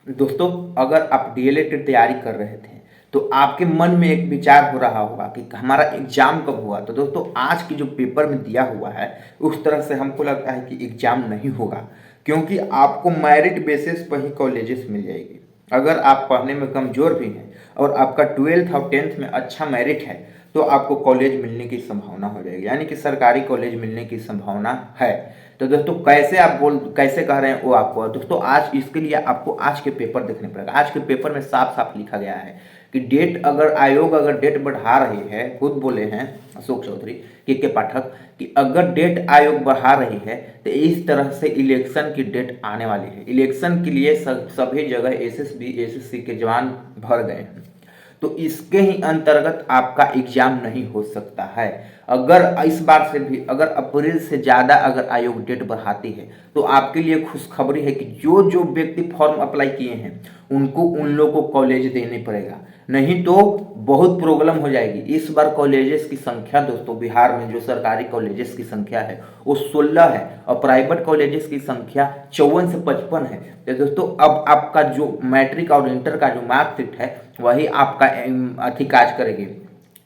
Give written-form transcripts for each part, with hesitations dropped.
दोस्तों, अगर आप डीएलएड की तैयारी कर रहे थे तो आपके मन में एक विचार हो रहा होगा कि हमारा एग्जाम कब हुआ। तो दोस्तों, आज की जो पेपर में दिया हुआ है उस तरह से हमको लगता है कि एग्जाम नहीं होगा, क्योंकि आपको मेरिट बेसिस पर ही कॉलेजेस मिल जाएगी। अगर आप पढ़ने में कमज़ोर भी हैं और आपका 12th और 10th में अच्छा मेरिट है तो आपको कॉलेज मिलने की संभावना हो जाएगी, यानी कि सरकारी कॉलेज मिलने की संभावना है। तो दोस्तों, कैसे कह रहे हैं वो आपको। दोस्तों, आज इसके लिए आपको आज के पेपर देखने पड़ेगा। आज के पेपर में साफ साफ लिखा गया है कि आयोग अगर डेट बढ़ा रही है, खुद बोले हैं अशोक चौधरी के पाठक कि अगर डेट आयोग बढ़ा रही है तो इस तरह से इलेक्शन की डेट आने वाली है। इलेक्शन के लिए सभी जगह एसएसबी एसएससी के जवान भर गए हैं, तो इसके ही अंतर्गत आपका एग्जाम नहीं हो सकता है। अगर इस बार से भी अगर अप्रैल से ज़्यादा अगर आयोग डेट बढ़ाती है तो आपके लिए खुशखबरी है कि जो जो व्यक्ति फॉर्म अप्लाई किए हैं उनको उन लोगों को कॉलेज देने पड़ेगा, नहीं तो बहुत प्रॉब्लम हो जाएगी। इस बार कॉलेजेस की संख्या दोस्तों बिहार में जो सरकारी कॉलेजेस की संख्या है वो 16 है और प्राइवेट कॉलेजेस की संख्या 54 से 55 है। तो दोस्तों, अब आपका जो मैट्रिक और इंटर का जो मार्कशीट है वही आपका काज करेगी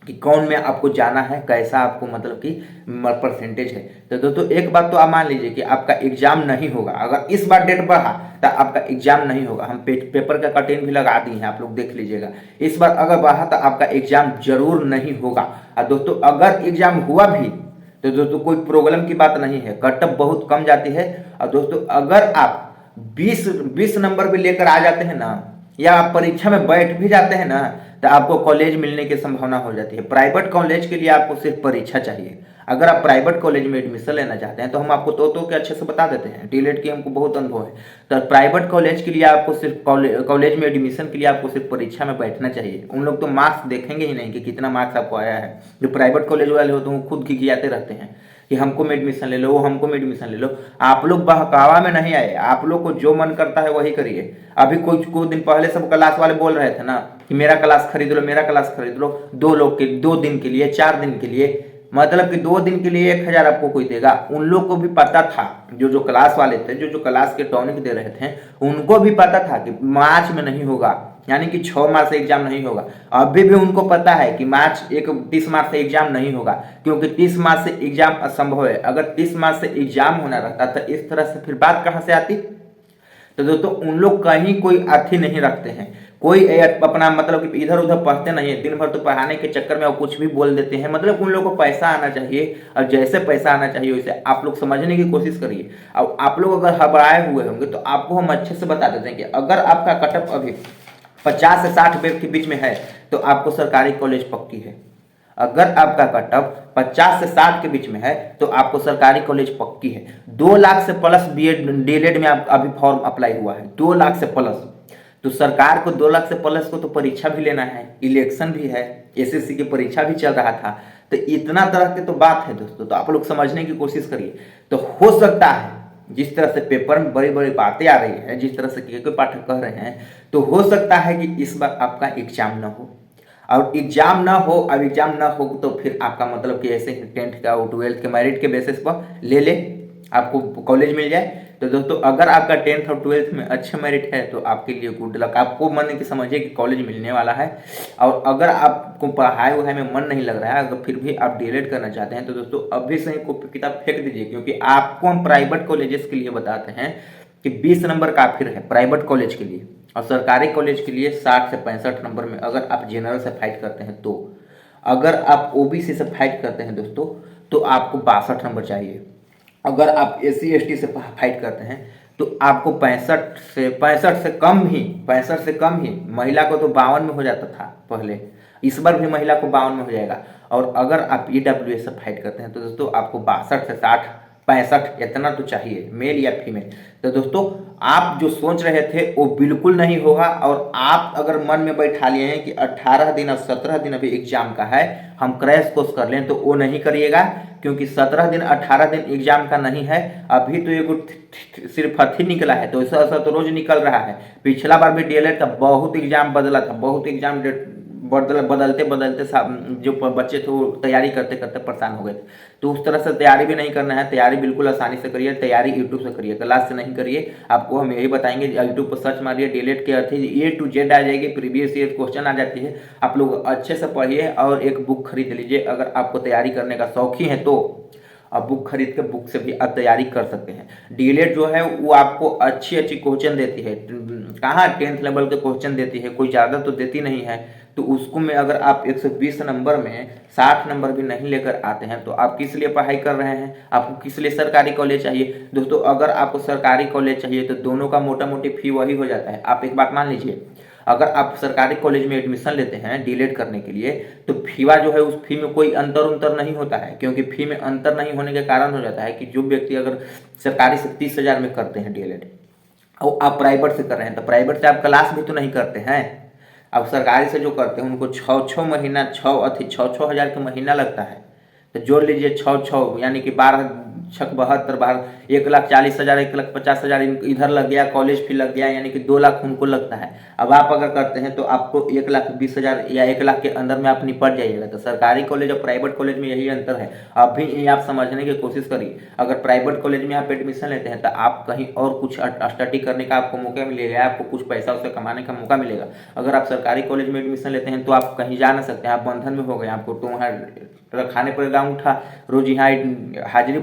कि कौन में आपको जाना है, कैसा आपको मतलब कि परसेंटेज है। तो दोस्तों, एक बात तो आप मान लीजिए कि आपका एग्जाम नहीं होगा। अगर इस बार डेट बढ़ा तो आपका एग्जाम नहीं होगा। हम पेपर का कटिंग भी लगा दी है, आप लोग देख लीजिएगा। इस बार अगर बढ़ा तो आपका एग्जाम जरूर नहीं होगा। और दोस्तों, अगर एग्जाम हुआ भी तो दोस्तों कोई प्रॉब्लम की बात नहीं है, कट ऑफ बहुत कम जाती है। और दोस्तों, अगर आप 20 नंबर भी लेकर आ जाते हैं ना, या आप परीक्षा में बैठ भी जाते हैं ना, तो आपको कॉलेज मिलने की संभावना हो जाती है। प्राइवेट कॉलेज के लिए आपको सिर्फ परीक्षा चाहिए। अगर आप प्राइवेट कॉलेज में एडमिशन लेना चाहते हैं तो हम आपको तो के अच्छे से बता देते हैं, डीएलएड की हमको बहुत अनुभव है। तो प्राइवेट कॉलेज के लिए आपको सिर्फ कॉलेज में एडमिशन के लिए आपको सिर्फ परीक्षा में बैठना चाहिए। उन लोग तो मार्क्स देखेंगे ही नहीं कि कितना मार्क्स आपको आया है। जो प्राइवेट कॉलेज वाले होते हैं वो खुद खिखियाते रहते हैं कि हमको में एडमिशन ले लो, वो हमको में एडमिशन ले लो। आप लोग बहकावा में नहीं आए, आप लोग को जो मन करता है वही करिए। अभी कुछ दिन पहले सब क्लास वाले बोल रहे थे ना कि मेरा क्लास खरीद लो, मेरा क्लास खरीद लो, 2 दिन के लिए, 4 दिन के लिए, मतलब कि 2 दिन के लिए 1000 आपको कोई देगा। उन लोग को भी पता था, जो क्लास वाले थे, जो क्लास के टॉनिक दे रहे थे, उनको भी पता था कि मार्च में नहीं होगा, यानी कि 6 मार्च से एग्जाम नहीं होगा। अभी भी उनको पता है कि 30 मार्च से एग्जाम नहीं होगा, क्योंकि 30 मार्च से एग्जाम असंभव है। अगर 30 मार्च से एग्जाम होना रहता तो इस तरह से फिर बात कहां से आती। तो दोस्तों, उन लोग कहीं कोई अर्थी नहीं रखते हैं, कोई अपना मतलब कि इधर उधर पढ़ते नहीं है। दिन भर तो पढ़ाने के चक्कर में वो कुछ भी बोल देते हैं। मतलब उन लोगों को पैसा आना चाहिए, और जैसे पैसा आना चाहिए वैसे आप लोग समझने की कोशिश करिए। अब आप लोग अगर घबराए हुए होंगे तो आपको हम अच्छे से बता देते हैं कि अगर आपका कट ऑफ अभी 50 से 60 के बीच में है तो आपको सरकारी कॉलेज पक्की है। अगर आपका कट ऑफ 50 से 60 के बीच में है तो आपको सरकारी कॉलेज पक्की है। 2 लाख से प्लस बीएड डीएलएड में आप अभी फॉर्म अप्लाई हुआ है, 2 लाख से प्लस। तो सरकार को 2 लाख से प्लस को तो परीक्षा भी लेना है, इलेक्शन भी है, एसएससी की परीक्षा भी चल रहा था। तो इतना तरह की तो बात है दोस्तों, तो आप लोग समझने की कोशिश करिए। तो हो सकता है जिस तरह से पेपर में बड़ी बड़ी बातें आ रही है, जिस तरह से के पाठक कह रहे हैं, तो हो सकता है कि इस बार आपका एग्जाम ना हो। और एग्जाम ना हो, अब एग्जाम ना हो तो फिर आपका मतलब कि ऐसे 10th का और 12th के मेरिट के बेसिस पर ले आपको कॉलेज मिल जाए। तो दोस्तों, अगर आपका 10th और 12th में अच्छा मेरिट है तो आपके लिए गुड लक। आपको मन की समझिए कि कॉलेज मिलने वाला है। और अगर आपको पढ़ाई वढ़ाई में मन नहीं लग रहा है, अगर फिर भी आप डीएलएड करना चाहते हैं तो दोस्तों अभी से ही कॉपी किताब फेंक दीजिए, क्योंकि आपको हम प्राइवेट कॉलेजेस के लिए बताते हैं कि 20 नंबर काफिर है प्राइवेट कॉलेज के लिए, और सरकारी कॉलेज के लिए 60 से 65 नंबर में अगर आप जनरल से फाइट करते हैं तो। अगर आप ओबीसी से फाइट करते हैं दोस्तों तो आपको 62 नंबर चाहिए। अगर आप एससी एसटी से फाइट करते हैं तो आपको 65 से कम ही, महिला को तो 52 में हो जाता था पहले, इस बार भी महिला को 52 में हो जाएगा। और अगर आप ईडब्ल्यूएस से फाइट करते हैं तो दोस्तों आपको 62 से 60, 65 इतना तो चाहिए, मेल या फीमेल। तो दोस्तों, आप जो सोच रहे थे वो बिल्कुल नहीं होगा। और आप अगर मन में बैठा लिए हैं कि 18 दिन और 17 दिन अभी एग्जाम का है, हम क्रैश कोर्स कर लें, तो वो नहीं करिएगा, क्योंकि 17 दिन 18 दिन एग्जाम का नहीं है। अभी तो एक सिर्फ हथी निकला है, तो ऐसा ऐसा तो रोज निकल रहा है। पिछला बार भी डीएलएड का बहुत एग्जाम बदला था, बहुत एग्जाम बदलते बदलते जो बच्चे थे वो तैयारी करते करते परेशान हो गए थे। तो उस तरह से तैयारी भी नहीं करना है, तैयारी बिल्कुल आसानी से करिए, तैयारी यूट्यूब से करिए, क्लास से नहीं करिए। आपको हम यही बताएंगे, यूट्यूब पर सर्च मारिए डीएलएड के अर्थ A to Z आ जाएगी, प्रीवियस ईयर क्वेश्चन आ जाती है। आप लोग अच्छे से पढ़िए और एक बुक खरीद लीजिए अगर आपको तैयारी करने का शौक ही है तो। आप बुक खरीद के बुक से भी आप तैयारी कर सकते हैं। डीएलएड जो है वो आपको अच्छी अच्छी क्वेश्चन देती है, कहाँ 10th लेवल के क्वेश्चन देती है, कोई ज़्यादा तो देती नहीं है। तो उसको में अगर आप 120 नंबर में 60 नंबर भी नहीं लेकर आते हैं तो आप किस लिए पढ़ाई कर रहे हैं, आपको किस लिए सरकारी कॉलेज चाहिए। दोस्तों अगर आपको सरकारी कॉलेज चाहिए तो दोनों का मोटा मोटी फी वही हो जाता है। आप एक बात मान लीजिए, अगर आप सरकारी कॉलेज में एडमिशन लेते हैं डीएलएड करने के लिए तो फीवा जो है उस फी में कोई अंतर नहीं होता है, क्योंकि फी में अंतर नहीं होने के कारण हो जाता है कि जो व्यक्ति अगर सरकारी से 30,000 में करते हैं डीएलएड और आप प्राइवेट से कर रहे हैं तो प्राइवेट से आप क्लास भी तो नहीं करते हैं। अब सरकारी से जो करते हैं उनको छः महीना छः हज़ार का महीना लगता है। तो जोड़ लीजिए छः यानी कि 12×6 = 72, 1,40,000 1,50,000 इधर लग गया, कॉलेज फी लग गया, यानी कि 2 लाख उनको लगता है। अब आप अगर करते हैं तो आपको 1,20,000 या 1 लाख के अंदर में आप निपट जाइएगा। तो सरकारी कॉलेज और प्राइवेट कॉलेज में यही अंतर है। आप भी ये आप समझने की कोशिश करिए। अगर प्राइवेट कॉलेज में आप एडमिशन लेते हैं तो आप कहीं और कुछ स्टडी करने का आपको मौका मिलेगा, आपको कुछ पैसा उससे कमाने का मौका मिलेगा। अगर आप सरकारी कॉलेज में एडमिशन लेते हैं तो आप कहीं जा नहीं सकते हैं, आप बंधन में हो गए, आपको तो वहाँ रखाने पड़ेगा अंगूठा, रोज यहाँ हाजिरी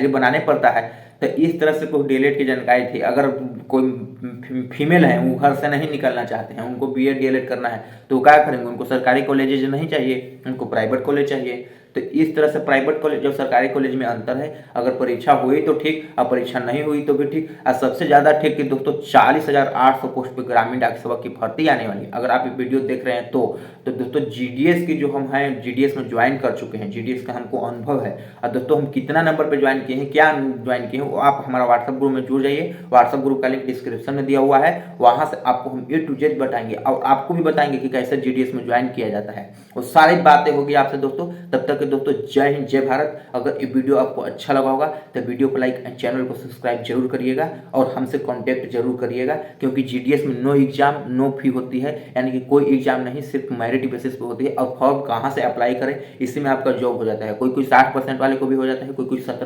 बनाने पड़ता है। तो इस तरह से कोई डीएलएड की जानकारी थी। अगर कोई फीमेल है वो घर से नहीं निकलना चाहते हैं, उनको बीएड डीएलएड करना है तो क्या करेंगे, उनको सरकारी कॉलेज नहीं चाहिए, उनको प्राइवेट कॉलेज चाहिए। तो इस तरह से प्राइवेट कॉलेज और सरकारी कॉलेज में अंतर है। अगर परीक्षा हुई तो ठीक, और परीक्षा नहीं हुई तो भी ठीक। और सबसे ज़्यादा ठीक कि दोस्तों 40,800 पोस्ट पे ग्रामीण डाक सेवक की भर्ती आने वाली है। अगर आप ये वीडियो देख रहे हैं तो दोस्तों जीडीएस की जो हम हैं जीडीएस में ज्वाइन कर चुके हैं, जीडीएस का हमको अनुभव है। और दोस्तों हम कितना नंबर पर ज्वाइन किए हैं, क्या ज्वाइन किए हैं, वो आप हमारा व्हाट्सएप ग्रुप में जुड़ जाइए। व्हाट्सएप ग्रुप का लिंक डिस्क्रिप्शन में दिया हुआ है, वहाँ से आपको हम A to Z बताएंगे और आपको भी बताएंगे कि कैसे जीडीएस में ज्वाइन किया जाता है। वो सारी बातें होगी आपसे दोस्तों। तब तक के दोस्तों जय हिंद जय भारत। अगर ये वीडियो आपको अच्छा लगा होगा तो वीडियो को लाइक एंड चैनल को सब्सक्राइब जरूर करिएगा और हमसे कांटेक्ट जरूर करिएगा, क्योंकि जीडीएस में नो एग्जाम नो फी होती है, यानी कि कोई एग्जाम नहीं, सिर्फ मेरिट बेसिस पे होती है। और फॉर्म कहाँ से अप्लाई करें इसी में आपका जॉब हो जाता है। कोई 60% वाले को भी हो जाता है, कोई 70